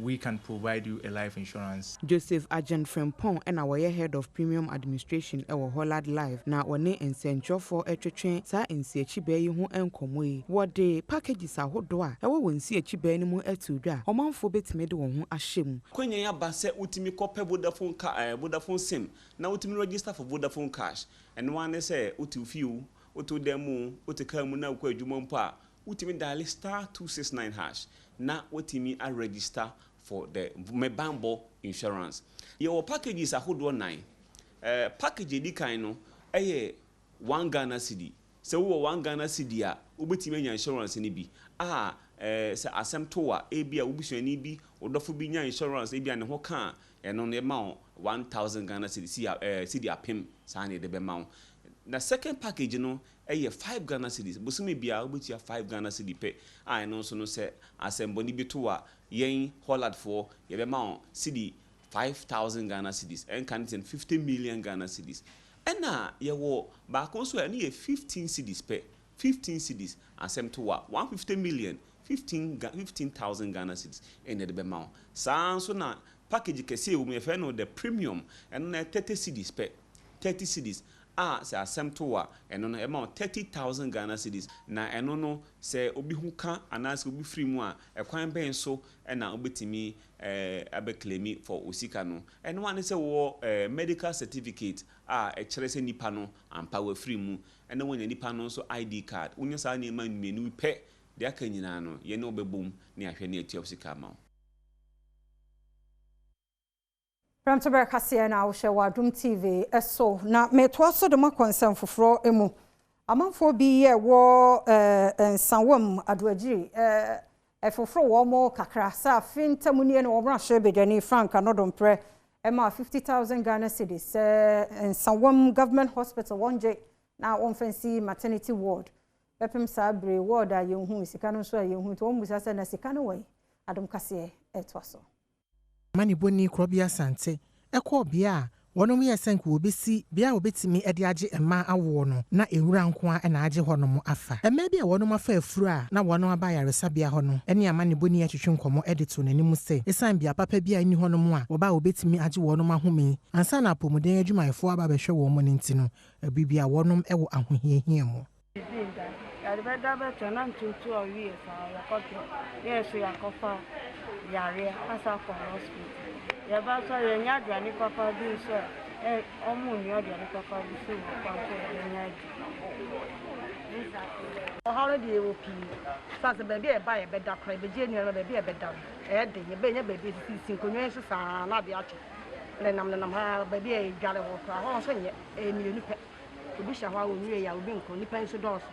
Speaker 25: we can provide you a life insurance.
Speaker 13: Joseph Agent Frempong and our head of premium administration our Holland Life na one ensentro for etwetwen sa nsiachibe yi ho enkomoi what the packages ahodo a ewo wonsiachibe ni mu atudwa omanfo betime de won ho ahyem
Speaker 26: kwenya ya ba se utimi kope Vodafone sim na utimi register for Vodafone cash and one say utifiu utu demu utikamu na kwa adwuma mpo a utimi dial *269# na utimi a register for the Mebambo insurance. Your packages are hold 9. package di kan no eye 1 Ghana cedi se wo 1 Ghana cedi a obetime nya insurance ni bi se asem to a ebi a obusuani bi odofo bi nya insurance ebi a ne ho ka eno ne ma 1000 Ghana cedi cedi apem sa ne de be ma. Na second package no 5 Ghana cedis bosome bia obetia 5 Ghana cedi pe no so no se asemboni bi to a yen Holland for ye be ma cedi 5000 Ghana cedis and can 50 million Ghana cedis ena ye wo ba kon so ye 15 cedis pe 15 cedis asem to a 150 million 15,000 Ghana cedis en de be ma sa so na package kese wo me fe no the premium and na 30 cedis pe 30 cedis se asem to a eno no ema 30,000 Ghana cedis na eno no se obi hu ka anase obi free mu a ekwan ben so na obetimi abeklemi for osika no eno wane se wo medical certificate e kire se nipa no ampa wa free mu eno wonya nipa no so ID card wonya sa na ema menu pe de aka nyina no ye ne obebom ne ahwe ne ati osika ma.
Speaker 1: Premotobre Kasee na ahwehwe wa Adom TV eso na meto so de makonsem foforo emu amanfo bi ye wo nsawam adoagiri efoforo wo mo kakra sa fintamu ne no wo bra hwe bedani frank anodompre ema 50,000 Ghana cedis nsawam government hospital wonje na wonfancy maternity ward bepem sabre ward a yenhu sika no so a yenhu to wonbusa se na sika no wai Adom Kasee eto so
Speaker 2: mani boni krobia sante ekọ bia wonom ye senku obesi bia obetimi ede age ema awo no na ewura nko a na age honom afa ema bia wonom afa afuru a na wonom aba yaresa bia hono ene amani boni ye twetwe nkomo ede to nanim se esan bia papa bia ni honom a woba obetimi age wonom ahome ansa na apomuden adwumayefo aba behwe wo mo nintino abibia wonom ewo ahohiehia mo
Speaker 8: better better than 2 years yes we are cover yare asa for hospital ya ba so ye nya aduane papa bi so omu ni aduane papa bi so kwa so nya o holiday wo pi sa se be e ba ye be da kra be je ni no be e be da de ye be nya be bi si konwe so sa na de ache le nam ha be e gale wo kra ho so nye mi ni pe obi sha wa wo nwe ya obi nko ni pen so do so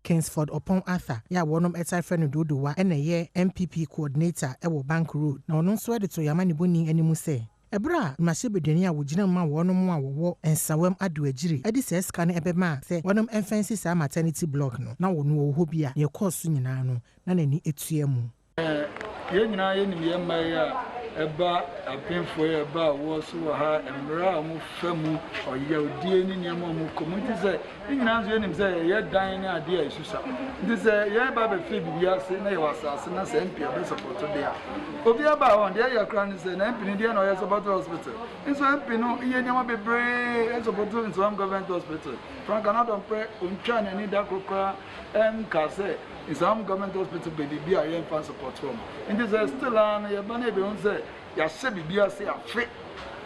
Speaker 2: Kingsford upon Arthur ya wonom etai friend dodowa ena ye MPP coordinator ewo Bank Road na ono so de to yamani boni animu se ebra mahye bedani a wogina ma wonom a wo ensawam adoagiri edi se ska ne ebema se wonom enfensi sa maternity block no na wono wo hobia ye course nyina no na nani etuamu
Speaker 14: ye nyina ye nim ye maya eba apemfo eba wo so ha emra mu famu oyawdie ni nyama mu community say nyina nso enim say ye dan na ade a isusa ndi say ye ba be fe bibia se na ye wasase na say mpia be support dia obi aba won de ye kra ni say na mpini dia na ye support hospital nso mpino ye nyama bebre e support nso government hospital frank anadon pre ontwa na ni da kokra ka say some government hospital be a yen fan support home. In this still on your banner be on say ya shebi bia say afi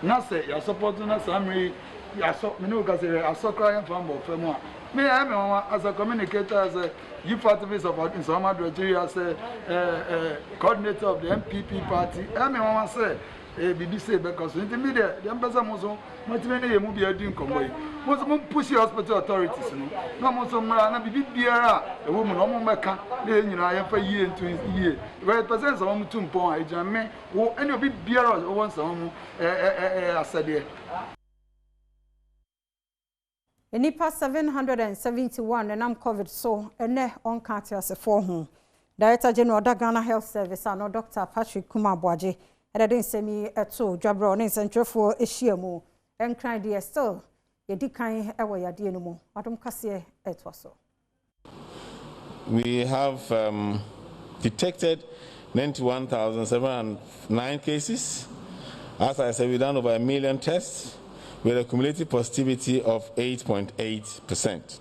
Speaker 14: na say ya support na samri ya so me no ka say ya so cry fan bo femu a me I me as a communicator as a youth activist of in some Nigeria as a coordinator of the MPP party I me want say bibi say because in the media the ambassador mo motivate na mu bia di nkomo yi mo push hospital authorities no na mo so mra na bibi biara ewo mu no mo meka na enyina ya fa yie ntu yie right percent so mo tumpon a ejame wo ene obi biara o won so mo asade
Speaker 1: Enipa 771 enam COVID so ene on kati asefo ho Director General of Ghana Health Service and Dr. Patrick Kumabwaje edede semi eto dwabro ne sentrefo ehyiamu enkran de still yedikan ewo yade no mu Adom Kasee eto so.
Speaker 15: We have detected 91,709 cases. As I said, we've done over 1 million tests with a cumulative positivity of 8.8%.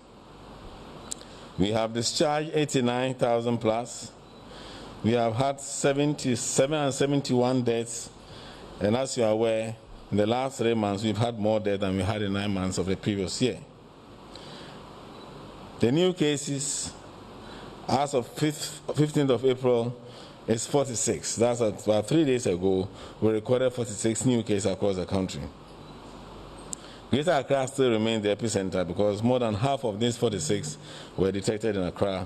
Speaker 15: We have discharged 89,000 plus. We have had 771 deaths, and as you are aware, in the last 3 months, we've had more deaths than we had in 9 months of the previous year. The new cases, as of 15th of April, is 46. That's about 3 days ago, we recorded 46 new cases across the country. Greater Accra still remains the epicenter because more than half of these 46 were detected in Accra.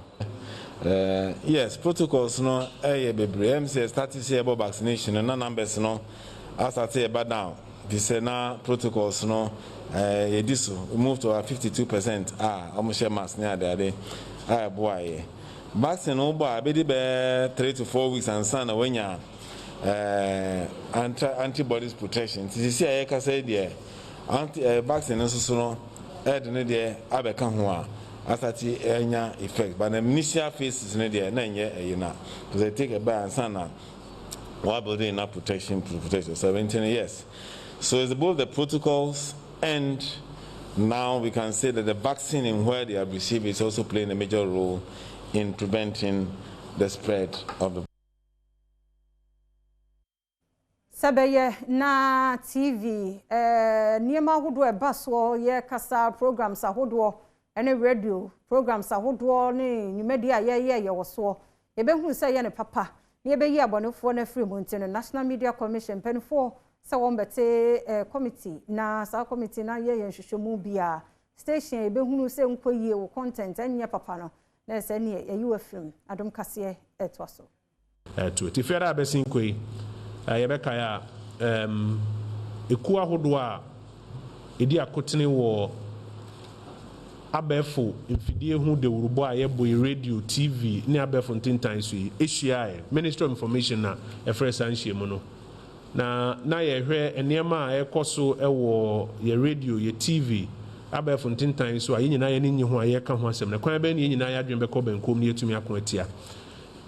Speaker 15: Yes, protocols no MCS started to say about vaccination and numbers no as I say about now. This now protocols no this moved to 52%. Almost share mass near there. Boy. Vaccine no boy be 3 to 4 weeks and son when ya antibodies protection. This is I can say there vaccine no so no there abeka ho asati enya effect but the initial phases in there na nye na because they take a ban sana while building enough protection to protect yourself. 17 years. So it's both the protocols and now we can say that the vaccine in where they have received is also playing a major role in preventing the spread of the
Speaker 1: Sabeye na TV niema ahodo ebaso ye kasa programs ahodo ene radio programs ahodo ne nyumadi ye woso ye behu se ye ne papa ne be yi abonefo na free mountain National Media Commission penfo se won bete committee na sa committee na ye nhwehwemu bia station ye behu se nkoyie wo content anya papa no na se ne ye film Adom Kasee etwaso
Speaker 16: to tifera abesin koi yebeka ya eku ahodo a edi akotene wo abefo mfidie hu de urubo a yebo radio TV ne abefo ntintan so ehia Ministry of Information na efresa nhyiemu no na ye hwe enema a ekoso ewo ye radio ye TV abefo ntintan so ayi nyina ye ni ho a ye ka ho asem na kwan ba ni nyina ya dwen be ko benkom ne etumi akon atia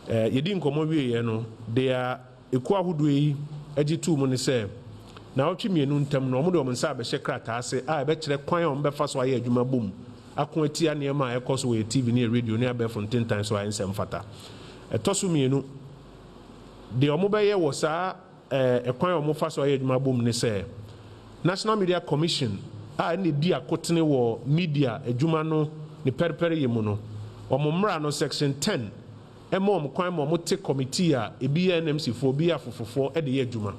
Speaker 16: yedi nkomo wie ye no de a eku ahodo yi agitu mu ne se na otwe mienu ntam no omo de omo nsa abehye krata ase a be kire kwan a omo be fa so aye adwuma bom akon atia niema a ekoso we TV ne radio ne abefo ntintan so ayi nsem fata etoso mienu de omo be ye wo saa ekwan a omo fa so aye adwuma bom ne se National Media Commission a ne di akotene wo media adwuma no ne perpere ye mu no omo mra no section 10 emom kwan mo te committee a ebi NMC fo bi afofofo e de ye adwuma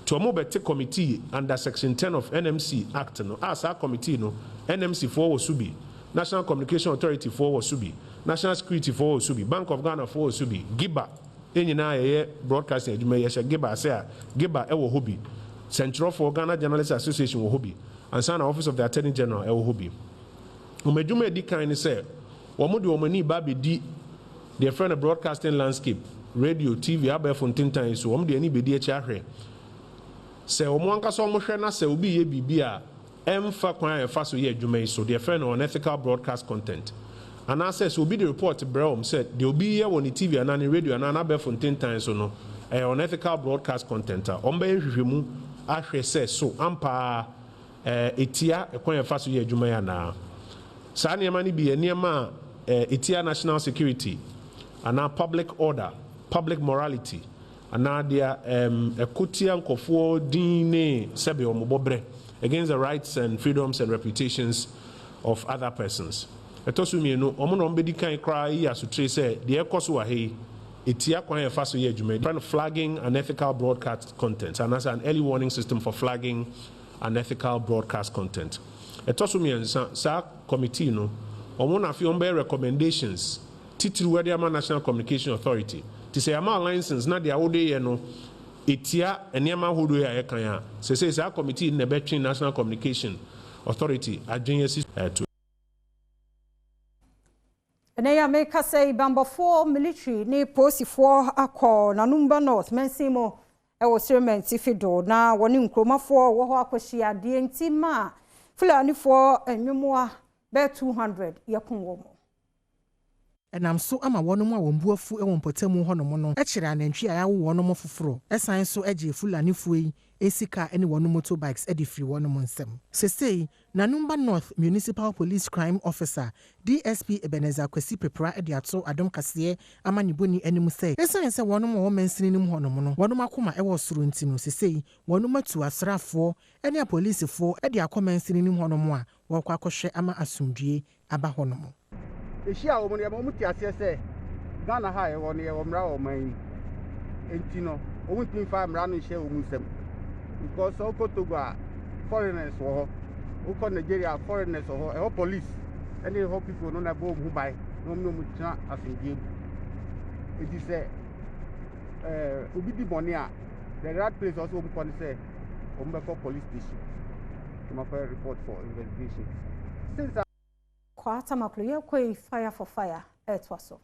Speaker 16: to mo be te committee under section 10 of NMC Act no as a committee no NMC fo wo subi National Communication Authority fo wo subi National Security fo wo subi Bank of Ghana fo wo subi Giba enyina ye broadcasting adwuma ye hye Giba say a Giba e wo hobi Central for Ghana Journalists Association wo hobi and sana Office of the Attorney General e wo hobi umedwuma edi kan ni say wo mo de wo mani ba be di the friend of broadcasting landscape radio TV abefo ntintan so om de ani bedi echi ahwe se omo anka so omo hwe na se obi ye bibia emfa kwan e fa so ye adwuma so the friend on ethical broadcast content and I says obi the report bro said the obi ye woni TV and an radio and an abefo ntintan so no on ethical broadcast content om be hwehwemu ahwe se so ampa etia ekwan e fa so ye adwuma ya na sa niema ni bi niema etia national security and our public order, public morality, and now their ekotia nkofo dine sebe omobobre against the rights and freedoms and reputations of other persons. Etosumi no omo mbedi kan kra yi asutre say the ekoso wa he etia kwan e faso ye adwuma flagging unethical broadcast content and as an early warning system for flagging unethical broadcast content. Etosumi sa committee no omo na fi ombe recommendations titiri where the National Communication Authority to say ama license na dia wode ye no etia eniama hodo ya kan ya say our committee in the between National Communication Authority adwenye to
Speaker 1: ene ya make say bambofo military ni posifo akọ na number north mensimo e wo serment fido na woni nkromafo wo ho akohia de ntima fulani fo enwumoa be 200 yakun wo mo
Speaker 2: enam so ama wonom a wombuafu ewon potamu honom no ekire anantwi a yawo wonom foforo esan so eje fulani fuyi esika ene wonom motorbikes edifri wonom nsem sesei na number north municipal police crime officer DSP Ebenezer Kwesi Pepra ediato Adom Kasee amaniboni enim sei esan se wonom wo mansinim honom no wonom akoma ewo soro ntino sesei wonom atu asrafo ene apolicefo edi akomansinim honom a wokwa akohwe ama asumdue aba honom
Speaker 17: Eshia omo ne mo muti ase se Ghana ha e wo ne wo mra wo man Entino, only 25 running share with them. Because Oko Togo foreigners or Oko Nigeria foreigners or police. And they hope people don't have who buy no as in game. It is a Ubidi Bonia. The right place also can say Umbeko police station. To make a report for investigation. Since
Speaker 1: Quarter Maclo, fire for fire, it was so.